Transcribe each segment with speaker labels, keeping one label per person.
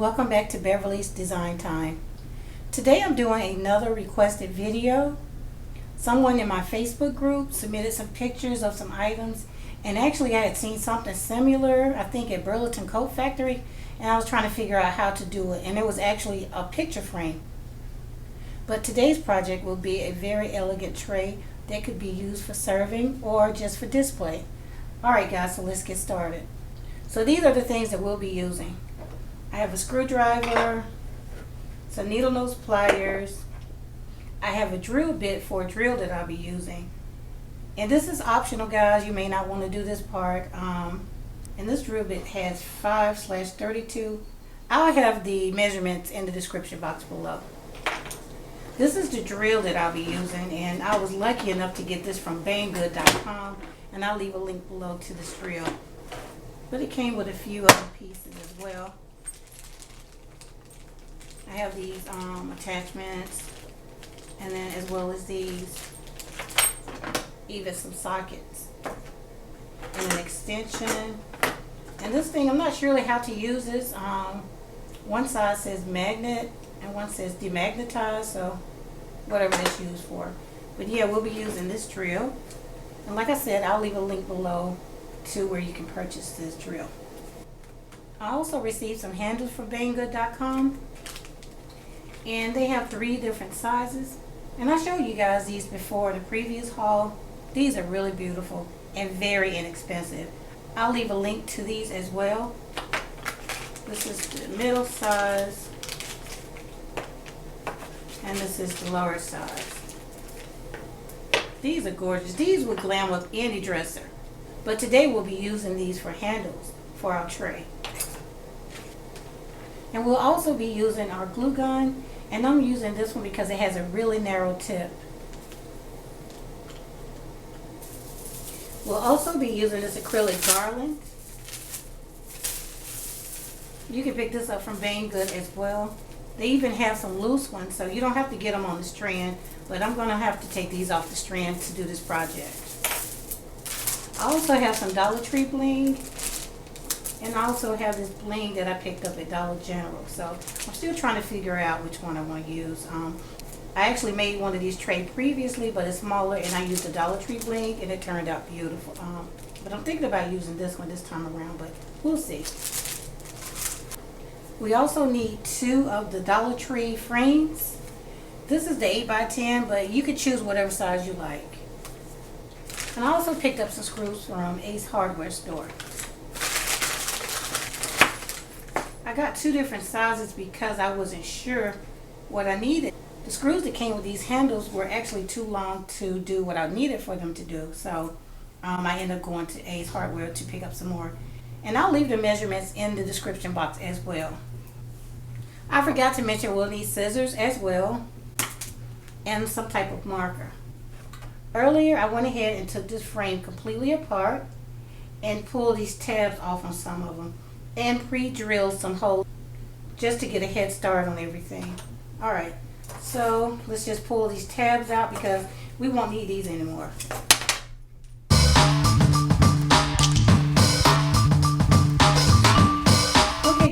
Speaker 1: welcome back to Beverly's Design Time. Today I'm doing another requested video. Someone in my Facebook group submitted some pictures of some items, and actually I had seen something similar, I think at Burlington Coat Factory, and I was trying to figure out how to do it, and it was actually a picture frame. But today's project will be a very elegant tray that could be used for serving or just for display. Alright guys, so let's get started. So these are the things that we'll be using. I have a screwdriver, some needle nose pliers, I have a drill bit for a drill that I'll be using. And this is optional guys, you may not want to do this part. And this drill bit has 5/32. I'll have the measurements in the description box below. This is the drill that I'll be using, and I was lucky enough to get this from banggood.com, and I'll leave a link below to this drill. But it came with a few other pieces as well. I have these attachments, and then as well as these, even some sockets, and an extension. And this thing, I'm not sure really how to use this. One side says magnet, and one says demagnetize, so whatever that's used for. But yeah, we'll be using this drill. And like I said, I'll leave a link below to where you can purchase this drill. I also received some handles from banggood.com, and they have 3 different sizes. And I showed you guys these before in the previous haul. These are really beautiful and very inexpensive. I'll leave a link to these as well. This is the middle size, and this is the lower size. These are gorgeous. These would glam up any dresser. But today we'll be using these for handles for our tray. And we'll also be using our glue gun, and I'm using this one because it has a really narrow tip. We'll also be using this acrylic garland. You can pick this up from Banggood as well. They even have some loose ones, so you don't have to get them on the strand, but I'm going to have to take these off the strand to do this project. I also have some Dollar Tree bling, and I also have this bling that I picked up at Dollar General. So I'm still trying to figure out which one I want to use. I actually made one of these trays previously, but it's smaller, and I used the Dollar Tree bling, and it turned out beautiful. But I'm thinking about using this one this time around, but we'll see. We also need 2 of the Dollar Tree frames. This is the 8x10, but you could choose whatever size you like. And I also picked up some screws from Ace Hardware store. I got 2 different sizes because I wasn't sure what I needed. The screws that came with these handles were actually too long to do what I needed for them to do. So I ended up going to Ace Hardware to pick up some more. And I'll leave the measurements in the description box as well. I forgot to mention we'll need scissors as well, and some type of marker. Earlier I went ahead and took this frame completely apart and pulled these tabs off on some of them, and pre-drilled some holes just to get a head start on everything. Alright, so let's just pull these tabs out because we won't need these anymore.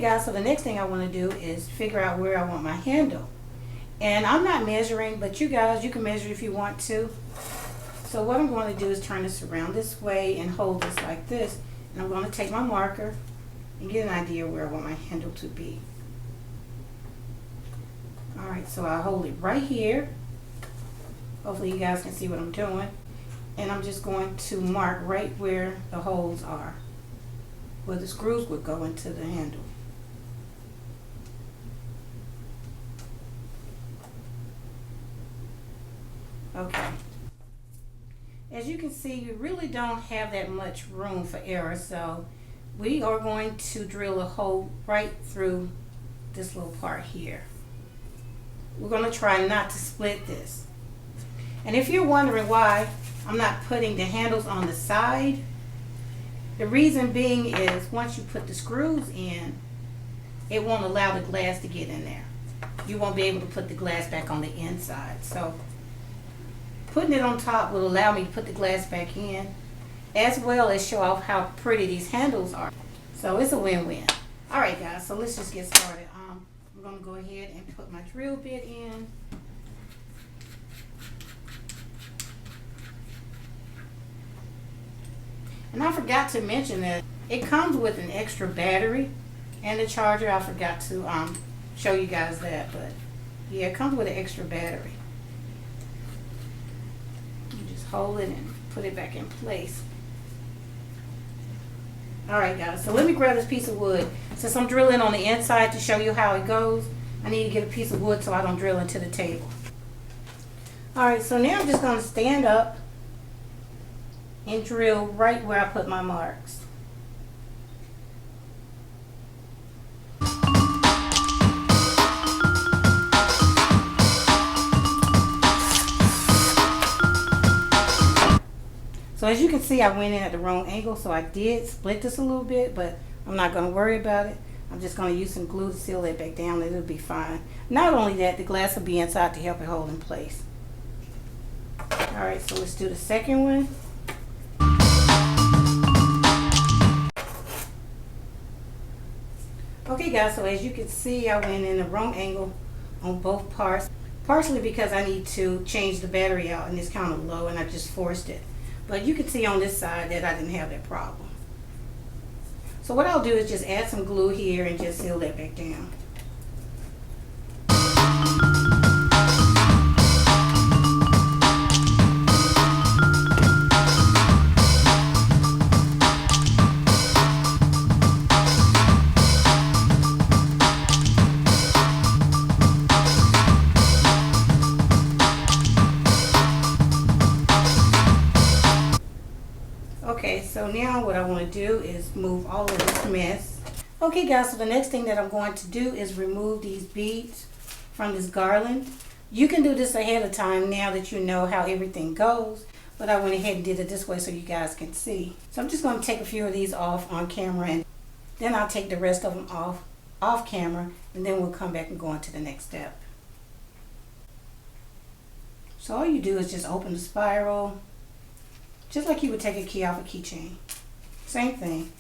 Speaker 1: Guys, so the next thing I want to do is figure out where I want my handle, and I'm not measuring, but you guys, you can measure if you want to. So what I'm going to do is turn this around this way and hold this like this, and I'm going to take my marker and get an idea where I want my handle to be. Alright, so I'll hold it right here. Hopefully you guys can see what I'm doing, and I'm just going to mark right where the holes are, where the screws would go into the handle. Okay. As you can see, you really don't have that much room for error, so we are going to drill a hole right through this little part here. We're going to try not to split this. And if you're wondering why I'm not putting the handles on the side, the reason being is once you put the screws in, it won't allow the glass to get in there. You won't be able to put the glass back on the inside. So putting it on top will allow me to put the glass back in, as well as show off how pretty these handles are. So it's a win-win. Alright guys, so let's just get started. I'm going to go ahead and put my drill bit in. And I forgot to mention that it comes with an extra battery and a charger. I forgot to show you guys that, but yeah, it comes with an extra battery. You just hold it and put it back in place. Alright guys, so let me grab this piece of wood. Since I'm drilling on the inside to show you how it goes, I need to get a piece of wood so I don't drill into the table. Alright, so now I'm just going to stand up and drill right where I put my marks. So as you can see, I went in at the wrong angle, so I did split this a little bit, but I'm not going to worry about it. I'm just going to use some glue to seal it back down. It'll be fine. Not only that, the glass will be inside to help it hold in place. Alright, so let's do the second one. Okay guys, so as you can see, I went in the wrong angle on both parts. Partially because I need to change the battery out and it's kind of low and I just forced it. But you can see on this side that I didn't have that problem. So what I'll do is just add some glue here and just seal that back down. Okay, so now what I want to do is move all of this mess. Okay guys, so the next thing that I'm going to do is remove these beads from this garland. You can do this ahead of time now that you know how everything goes, but I went ahead and did it this way so you guys can see. So I'm just going to take a few of these off on camera and then I'll take the rest of them off camera and then we'll come back and go on to the next step. So all you do is just open the spiral, just like you would take a key off a keychain. Same thing.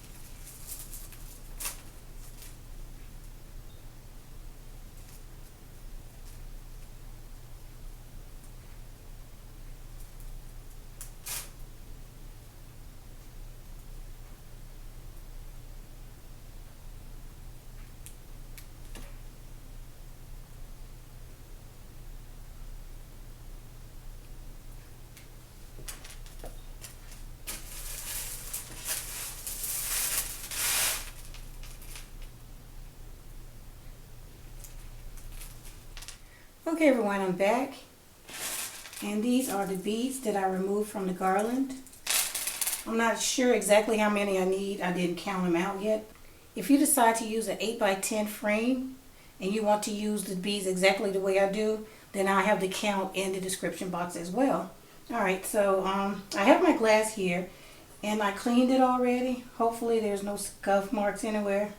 Speaker 1: Okay everyone, I'm back, and these are the beads that I removed from the garland. I'm not sure exactly how many I need. I didn't count them out yet. If you decide to use an 8x10 frame and you want to use the beads exactly the way I do, then I'll have the count in the description box as well. Alright, so I have my glass here and I cleaned it already. Hopefully there's no scuff marks anywhere.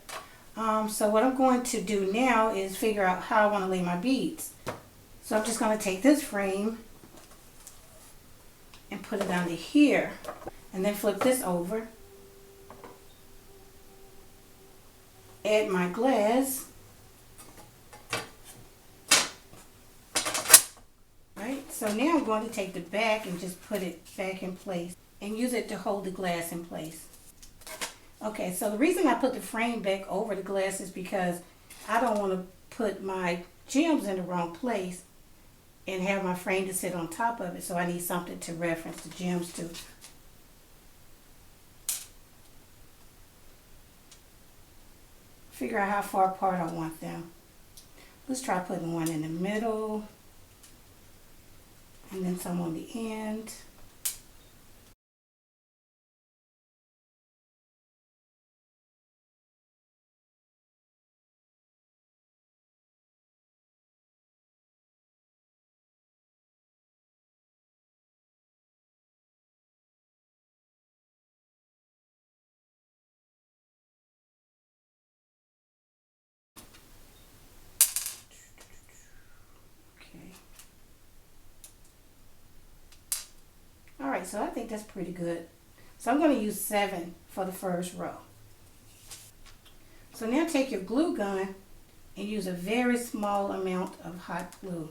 Speaker 1: So what I'm going to do now is figure out how I want to lay my beads. So I'm just going to take this frame and put it under here and then flip this over, add my glass, right? So now I'm going to take the back and just put it back in place and use it to hold the glass in place. Okay, so the reason I put the frame back over the glass is because I don't want to put my gems in the wrong place and have my frame to sit on top of it, so I need something to reference the gems to. Figure out how far apart I want them. Let's try putting one in the middle and then some on the end. Alright, so I think that's pretty good. So I'm going to use 7 for the first row. So now take your glue gun and use a very small amount of hot glue.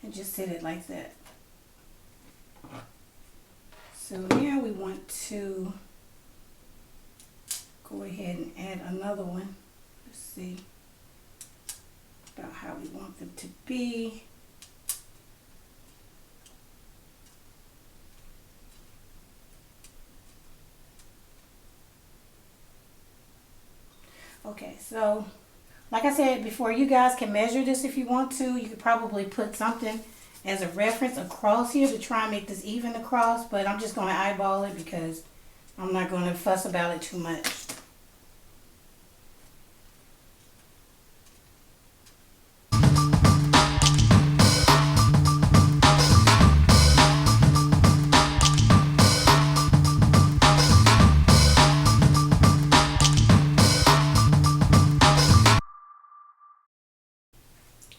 Speaker 1: And just set it like that. So now we want to go ahead and add another one. Let's see about how we want them to be. Okay, so like I said before, you guys can measure this if you want to. You could probably put something as a reference across here to try and make this even across, but I'm just going to eyeball it because I'm not going to fuss about it too much.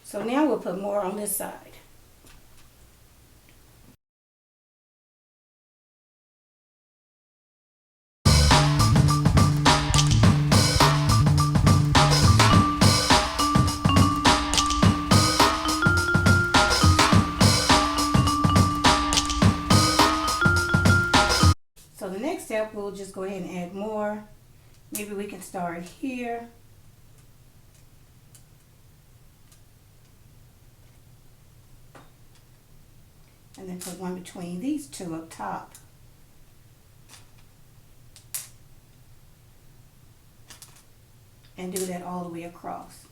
Speaker 1: So now we'll put more on this side. So the next step, we'll just go ahead and add more. Maybe we can start here. And then put one between these two up top. And do that all the way across.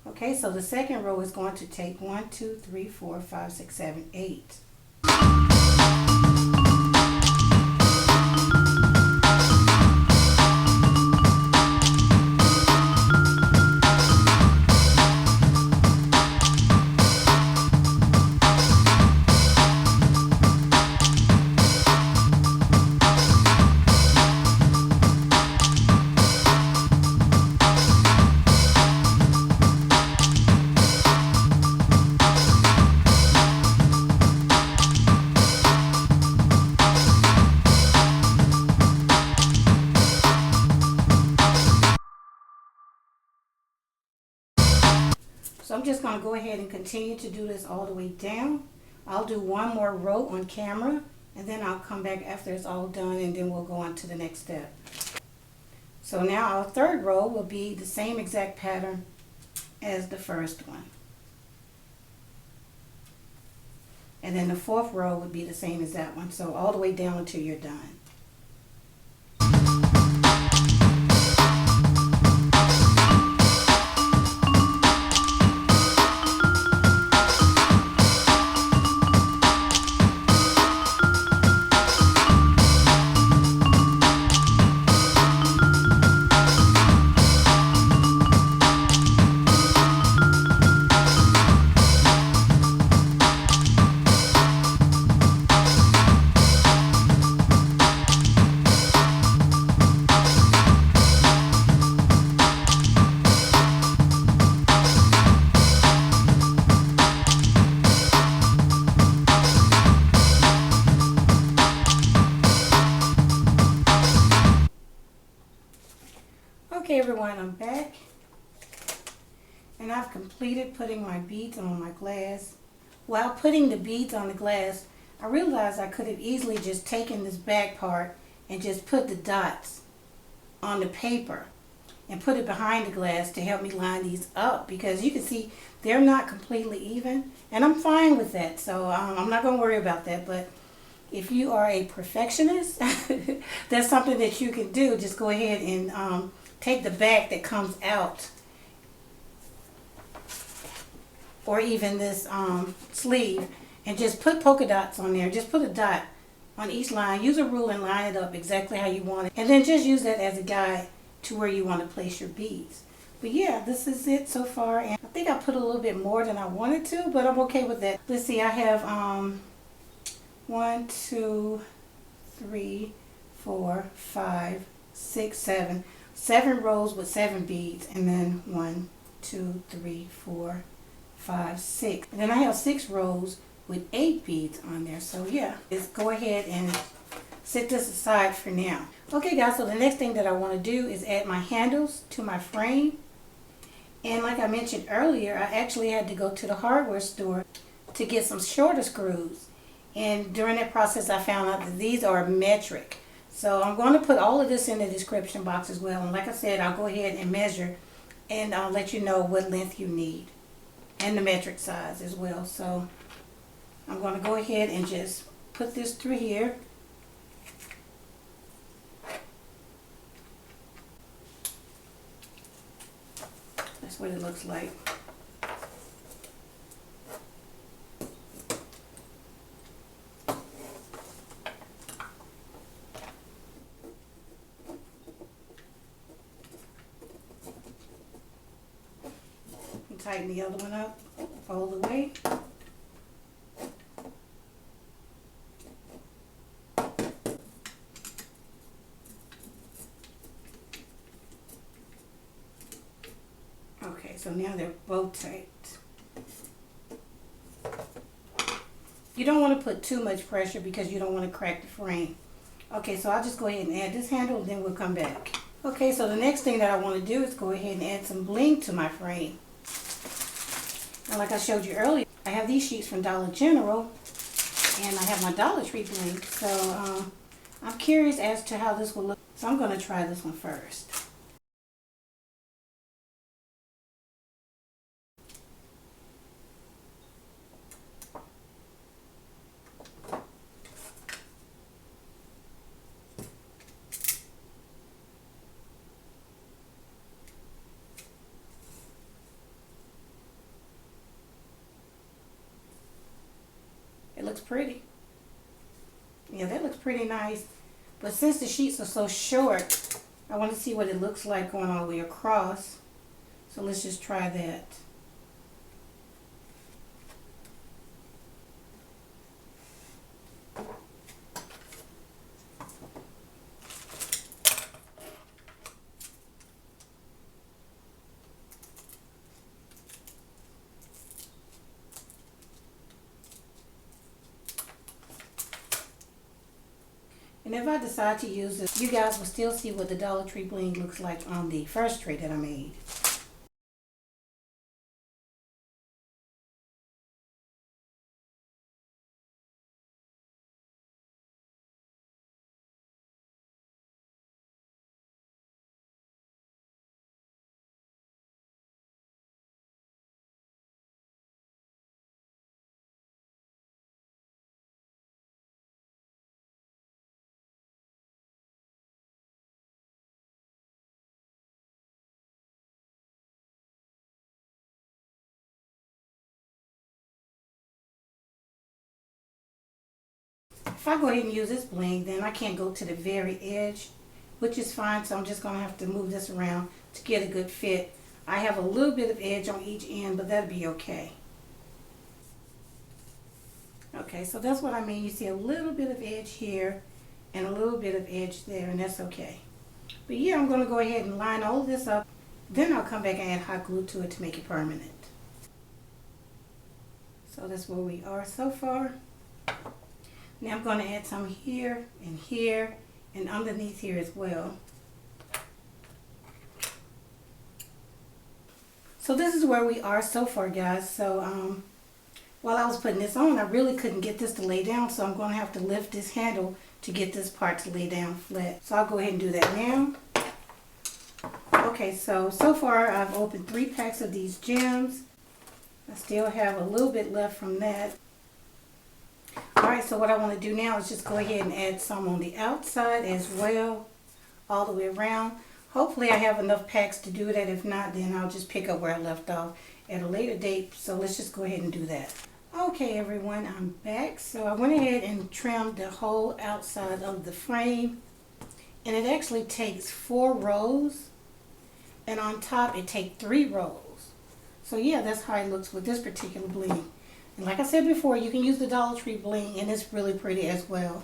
Speaker 1: Okay, so the second row is going to take 1, 2, 3, 4, 5, 6, 7, 8. So I'm just going to go ahead and continue to do this all the way down. I'll do one more row on camera, and then I'll come back after it's all done, and then we'll go on to the next step. So now our third row will be the same exact pattern as the first one. And then the fourth row would be the same as that one. So all the way down until you're done. Okay everyone, I'm back, and I've completed putting my beads on my glass. While putting the beads on the glass, I realized I could have easily just taken this back part and just put the dots on the paper and put it behind the glass to help me line these up, because you can see they're not completely even, and I'm fine with that, so I'm not going to worry about that. But if you are a perfectionist, that's something that you can do. Just go ahead and take the back that comes out, or even this sleeve, and just put polka dots on there. Just put a dot on each line. Use a ruler and line it up exactly how you want it, and then just use that as a guide to where you want to place your beads. But yeah, this is it so far, and I think I put a little bit more than I wanted to, but I'm okay with that. Let's see, I have 1, 2, 3, 4, 5, 6, 7. 7 rows with 7 beads, and then 1, 2, 3, 4, 5, 6. And then I have 6 rows with 8 beads on there. So yeah, just go ahead and set this aside for now. Okay guys, so the next thing that I want to do is add my handles to my frame. And like I mentioned earlier, I actually had to go to the hardware store to get some shorter screws. And during that process, I found out that these are metric. So I'm going to put all of this in the description box as well. And like I said, I'll go ahead and measure, and I'll let you know what length you need and the metric size as well. So I'm going to go ahead and just put this through here. That's what it looks like. And tighten the other one up all the way. Okay, so now they're both tight. You don't want to put too much pressure because you don't want to crack the frame. Okay, so I'll just go ahead and add this handle, and then we'll come back. Okay, so the next thing that I want to do is go ahead and add some bling to my frame. And like I showed you earlier, I have these sheets from Dollar General, and I have my Dollar Tree bling. So I'm curious as to how this will look. So I'm going to try this one first. It looks pretty. Yeah, that looks pretty nice. But since the sheets are so short, I want to see what it looks like going all the way across. So let's just try that. And if I decide to use this, you guys will still see what the Dollar Tree bling looks like on the first tray that I made. If I go ahead and use this bling, then I can't go to the very edge, which is fine. So I'm just going to have to move this around to get a good fit. I have a little bit of edge on each end, but that'll be okay. Okay, so that's what I mean. You see a little bit of edge here and a little bit of edge there, and that's okay. But yeah, I'm going to go ahead and line all of this up. Then I'll come back and add hot glue to it to make it permanent. So that's where we are so far. Now I'm going to add some here and underneath here as well. So this is where we are so far, guys. So while I was putting this on, I really couldn't get this to lay down, so I'm going to have to lift this handle to get this part to lay down flat. So I'll go ahead and do that now. Okay, so far I've opened 3 packs of these gems. I still have a little bit left from that. Alright, so what I want to do now is just go ahead and add some on the outside as well, all the way around. Hopefully I have enough packs to do that. If not, then I'll just pick up where I left off at a later date. So let's just go ahead and do that. Okay everyone, I'm back. So I went ahead and trimmed the whole outside of the frame. And it actually takes 4 rows. and on top it take 3 rows. So yeah, that's how it looks with this particular bling. And like I said before, you can use the Dollar Tree bling, and it's really pretty as well.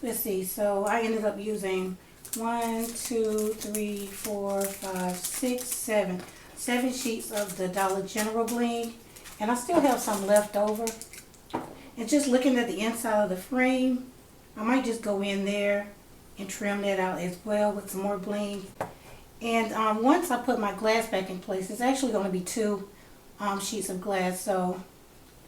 Speaker 1: Let's see, so I ended up using 1, 2, 3, 4, 5, 6, 7. 7 sheets of the Dollar General bling, and I still have some left over. And just looking at the inside of the frame, I might just go in there and trim that out as well with some more bling. And once I put my glass back in place, it's actually going to be 2 sheets of glass. So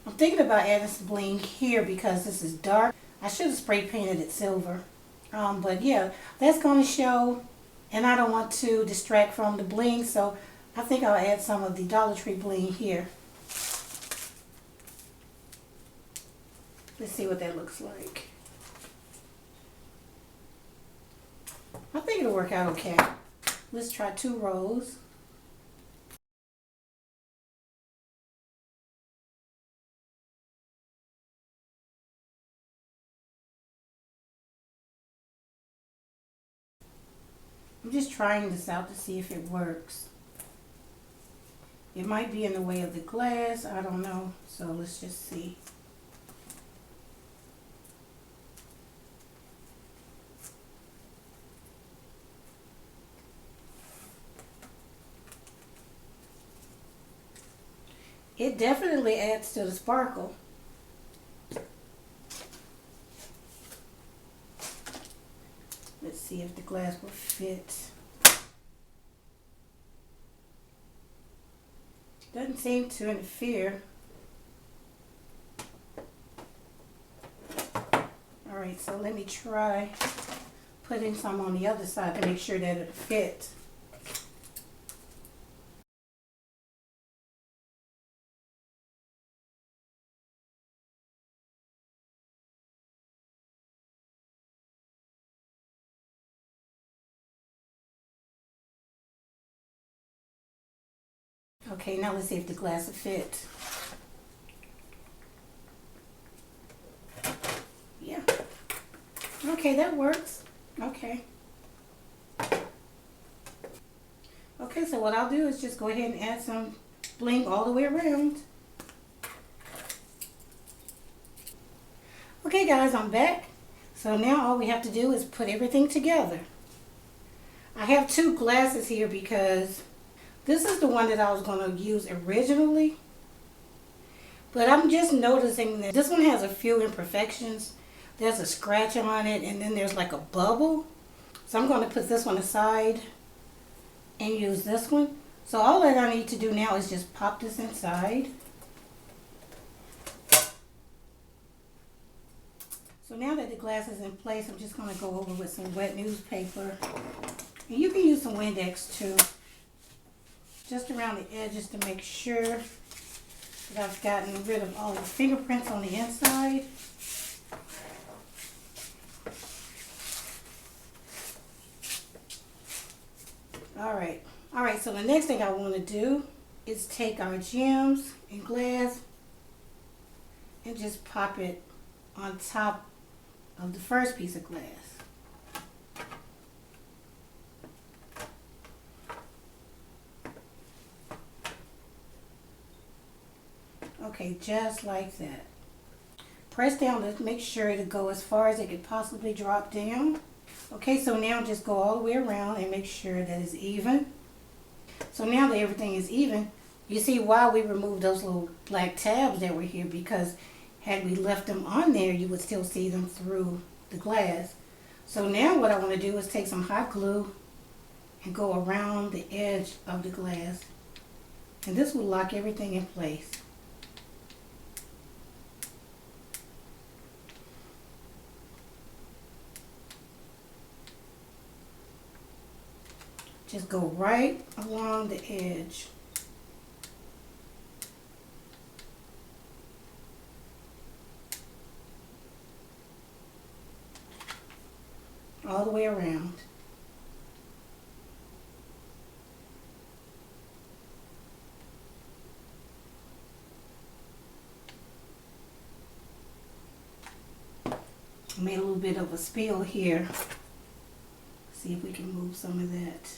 Speaker 1: I'm thinking about adding some bling here because this is dark. I should have spray painted it silver. But yeah, that's going to show, and I don't want to distract from the bling, so I think I'll add some of the Dollar Tree bling here. Let's see what that looks like. I think it'll work out okay. Let's try 2 rows. I'm just trying this out to see if it works. It might be in the way of the glass, I don't know. So let's just see. It definitely adds to the sparkle. Let's see if the glass will fit. Doesn't seem to interfere. Alright, so let me try putting some on the other side to make sure that it fits. Okay, now let's see if the glass will fit. Yeah. Okay, that works. Okay. Okay, so what I'll do is just go ahead and add some bling all the way around. Okay guys, I'm back. So now all we have to do is put everything together. I have 2 glasses here because this is the one that I was going to use originally. But I'm just noticing that this one has a few imperfections. There's a scratch on it, and then there's like a bubble. So I'm going to put this one aside and use this one. So all that I need to do now is just pop this inside. So now that the glass is in place, I'm just going to go over with some wet newspaper. And you can use some Windex too. Just around the edges to make sure that I've gotten rid of all the fingerprints on the inside. Alright, so the next thing I want to do is take our gems and glass and just pop it on top of the first piece of glass. Okay, just like that. Press down to make sure to go as far as it could possibly drop down. Okay, so now just go all the way around and make sure that it's even. So now that everything is even, you see why we removed those little black tabs that were here, because had we left them on there, you would still see them through the glass. So now what I want to do is take some hot glue and go around the edge of the glass. And this will lock everything in place. Just go right along the edge. All the way around. Made a little bit of a spill here. See if we can move some of that.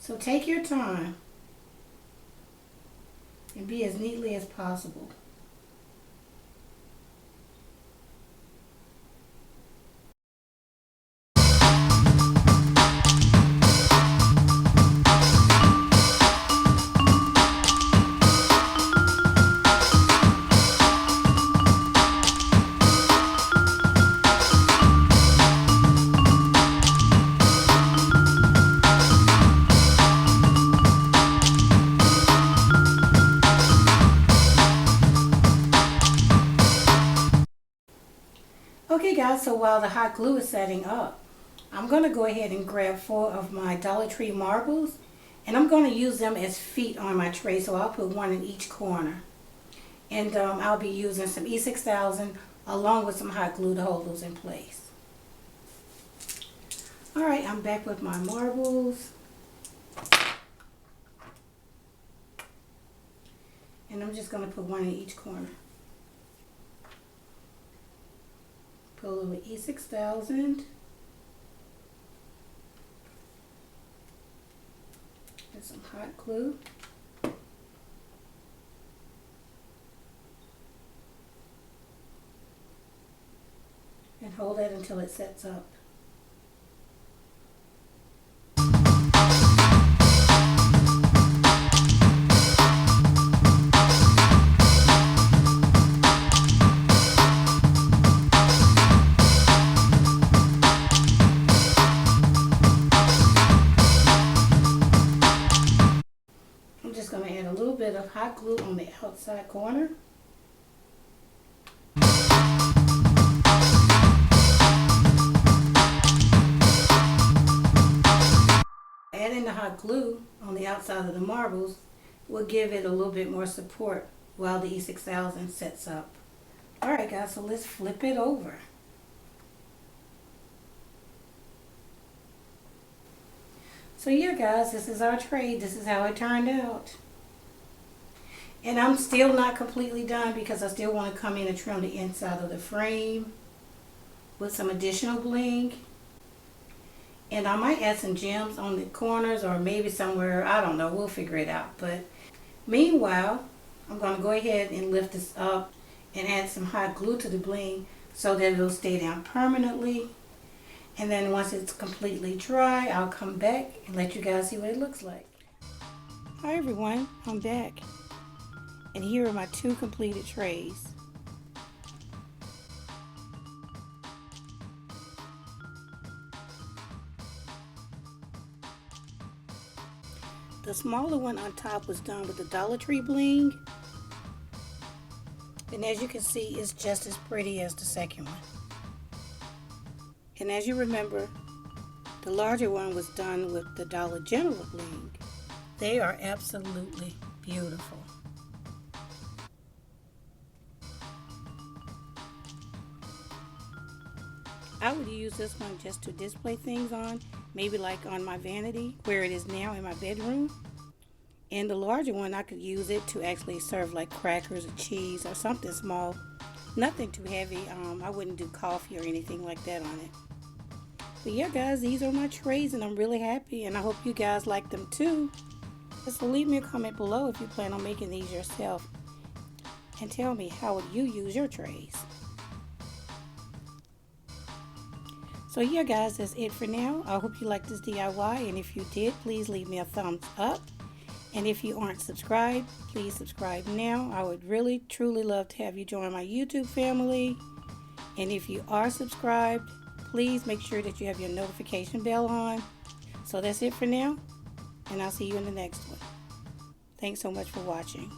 Speaker 1: So take your time and be as neatly as possible. Okay guys, so while the hot glue is setting up, I'm going to go ahead and grab 4 of my Dollar Tree marbles, and I'm going to use them as feet on my tray, so I'll put 1 in each corner. And I'll be using some E6000 along with some hot glue to hold those in place. Alright, I'm back with my marbles. And I'm just going to put 1 in each corner. Put a little E6000. And some hot glue. And hold that until it sets up. I'm just going to add a little bit of hot glue on the outside corner. Adding the hot glue on the outside of the marbles will give it a little bit more support while the E6000 sets up. Alright guys, so let's flip it over. So yeah guys, this is our tray. This is how it turned out. And I'm still not completely done because I still want to come in and trim the inside of the frame with some additional bling. And I might add some gems on the corners or maybe somewhere, I don't know, we'll figure it out. But meanwhile, I'm going to go ahead and lift this up and add some hot glue to the bling so that it'll stay down permanently. And then once it's completely dry, I'll come back and let you guys see what it looks like. Hi everyone, I'm back. And here are my 2 completed trays. The smaller one on top was done with the Dollar Tree bling. And as you can see, it's just as pretty as the second one. And as you remember, the larger one was done with the Dollar General bling. They are absolutely beautiful. I would use this one just to display things on, maybe like on my vanity where it is now in my bedroom. And the larger one, I could use it to actually serve like crackers or cheese or something small. Nothing too heavy. I wouldn't do coffee or anything like that on it. But yeah guys, these are my trays and I'm really happy and I hope you guys like them too. So leave me a comment below if you plan on making these yourself and tell me how would you use your trays. So yeah guys, that's it for now. I hope you liked this DIY, and if you did, please leave me a thumbs up. And if you aren't subscribed, please subscribe now. I would really truly love to have you join my YouTube family. And if you are subscribed, please make sure that you have your notification bell on. So that's it for now, and I'll see you in the next one. Thanks so much for watching.